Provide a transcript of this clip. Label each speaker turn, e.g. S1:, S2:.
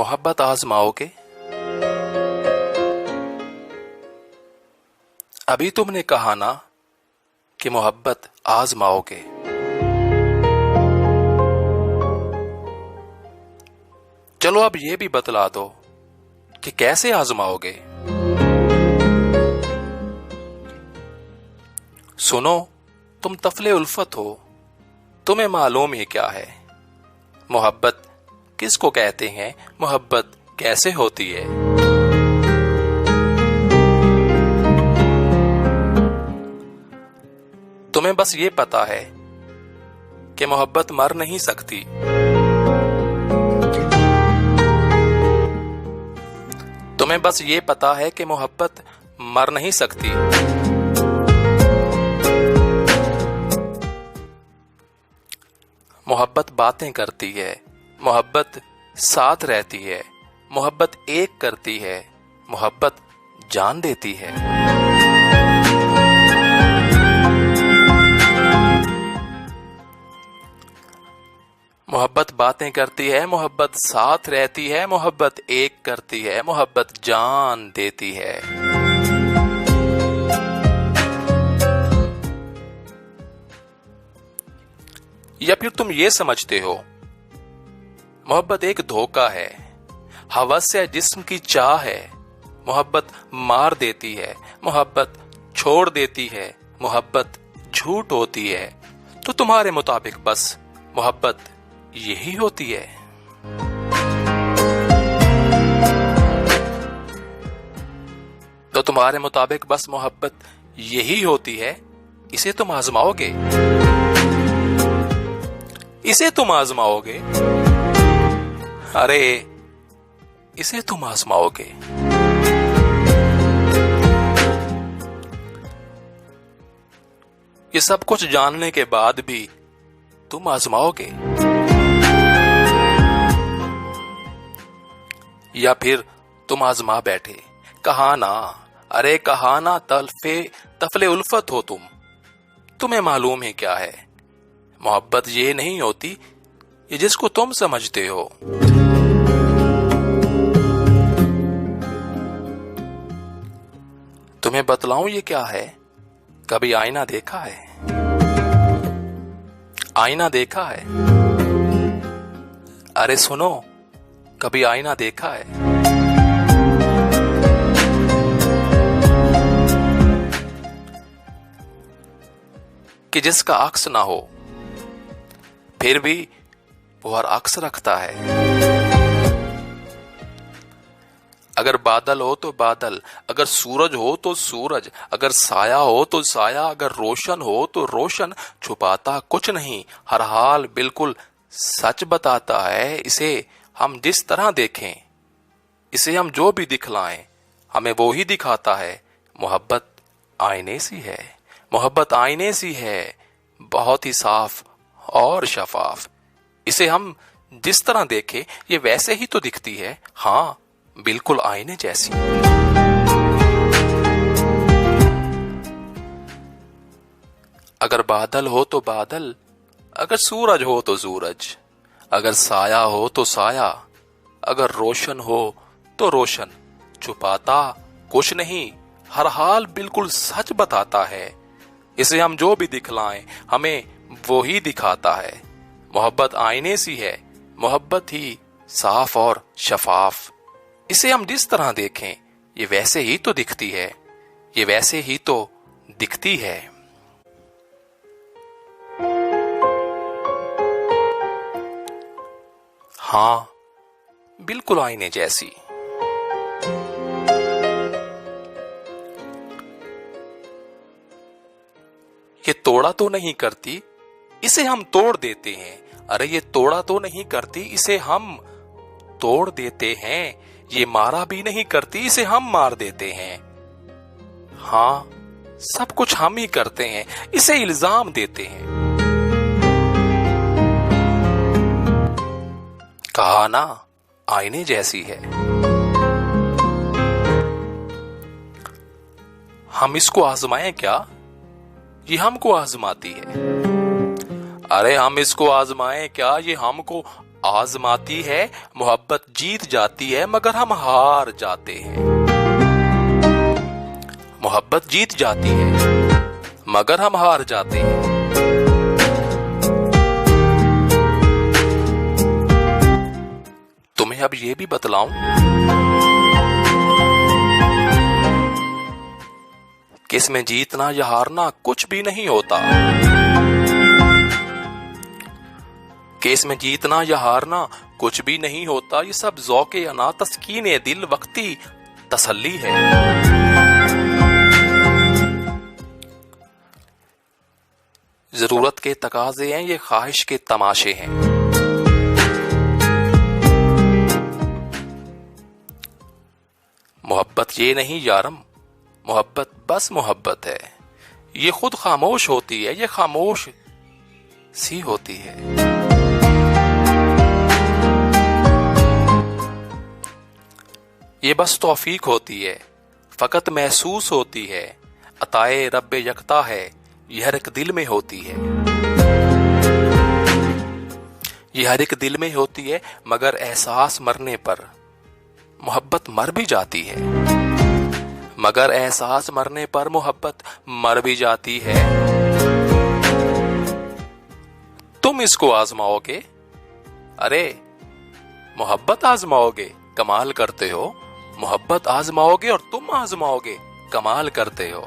S1: मोहब्बत आजमाओगे? अभी तुमने कहा ना कि मोहब्बत आजमाओगे। चलो अब ये भी बतला दो कि कैसे आजमाओगे। सुनो, तुम तफले उल्फत हो, तुम्हें मालूम ही क्या है मोहब्बत किसको कहते हैं, मोहब्बत कैसे होती है। तुम्हें बस ये पता है कि मोहब्बत मर नहीं सकती। तुम्हें बस ये पता है कि मोहब्बत मर नहीं सकती। मोहब्बत बातें करती है, मोहब्बत साथ रहती है, मोहब्बत एक करती है, मोहब्बत जान देती है। मोहब्बत बातें करती है, मोहब्बत साथ रहती है, मोहब्बत एक करती है, मोहब्बत जान देती है। या फिर तुम ये समझते हो मोहब्बत एक धोखा है, हवस है, जिस्म की चाह है, मोहब्बत मार देती है, मोहब्बत छोड़ देती है, मोहब्बत झूठ होती है। तो तुम्हारे मुताबिक बस मोहब्बत यही होती है। तो तुम्हारे मुताबिक बस मोहब्बत यही होती है। इसे तुम आजमाओगे? इसे तुम आजमाओगे? अरे इसे तुम आजमाओगे? ये सब कुछ जानने के बाद भी तुम आजमाओगे? या फिर तुम आजमा बैठे, कहा ना, अरे कहा ना तफले उल्फत हो तुम, तुम्हें मालूम है क्या है मोहब्बत ये नहीं होती ये जिसको तुम समझते हो। तुम्हें बतलाऊं ये क्या है? कभी आईना देखा है? आईना देखा है? अरे सुनो, कभी आईना देखा है? कि जिसका अक्स ना हो फिर भी वो हर अक्स रखता है। अगर बादल हो तो बादल, अगर सूरज हो तो सूरज, अगर साया हो तो साया, अगर रोशन हो तो रोशन, छुपाता कुछ नहीं, हर हाल बिल्कुल सच बताता है। इसे हम जिस तरह देखें, इसे हम जो भी दिखलाएं, हमें वो ही दिखाता है। मोहब्बत आईने सी है, मोहब्बत आईने सी है, बहुत ही साफ और शफाफ। इसे हम जिस तरह देखें ये वैसे ही तो दिखती है, हाँ बिल्कुल आईने जैसी। अगर बादल हो तो बादल, अगर सूरज हो तो सूरज, अगर साया हो तो साया, अगर रोशन हो तो रोशन, छुपाता कुछ नहीं, हर हाल बिल्कुल सच बताता है। इसे हम जो भी दिखलाएं हमें वो ही दिखाता है। मोहब्बत आईने सी है, मोहब्बत ही साफ और शफाफ। इसे हम जिस तरह देखें ये वैसे ही तो दिखती है, ये वैसे ही तो दिखती है। हाँ बिल्कुल आईने जैसी। ये तोड़ा तो नहीं करती, इसे हम तोड़ देते हैं। अरे ये तोड़ा तो नहीं करती, इसे हम तोड़ देते हैं। ये मारा भी नहीं करती, इसे हम मार देते हैं। हाँ सब कुछ हम ही करते हैं, इसे इल्जाम देते हैं। कहा ना आईने जैसी है। हम इसको आजमाएं क्या? ये हमको आजमाती है। अरे हम इसको आजमाएं क्या? ये हमको آزماتی ہے محبت جیت جاتی ہے مگر ہم ہار جاتے ہیں. محبت جیت جاتی ہے مگر ہم ہار جاتے ہیں. تمہیں اب یہ بھی بتلاؤں کہ اس میں جیتنا یا ہارنا کچھ بھی نہیں ہوتا. کہ اس میں جیتنا یا ہارنا کچھ بھی نہیں ہوتا. یہ سب ذوق انا تسکین دل وقتی تسلی ہے. ضرورت کے تقاضے ہیں یہ خواہش کے تماشے ہیں. محبت یہ نہیں یارم محبت بس محبت ہے. یہ خود خاموش ہوتی ہے یہ خاموش سی ہوتی ہے. یہ بس توفیق ہوتی ہے فقط محسوس ہوتی ہے. عطائے رب یکتا ہے یہ ہر ایک دل میں ہوتی ہے. یہ ہر ایک دل میں ہوتی ہے مگر احساس مرنے پر محبت مر بھی جاتی ہے. مگر احساس مرنے پر محبت مر بھی جاتی ہے. تم اس کو آزماؤ گے ارے محبت آزماؤ گے کمال کرتے ہو. محبت آزماؤ گے اور تم آزماؤ گے کمال کرتے ہو.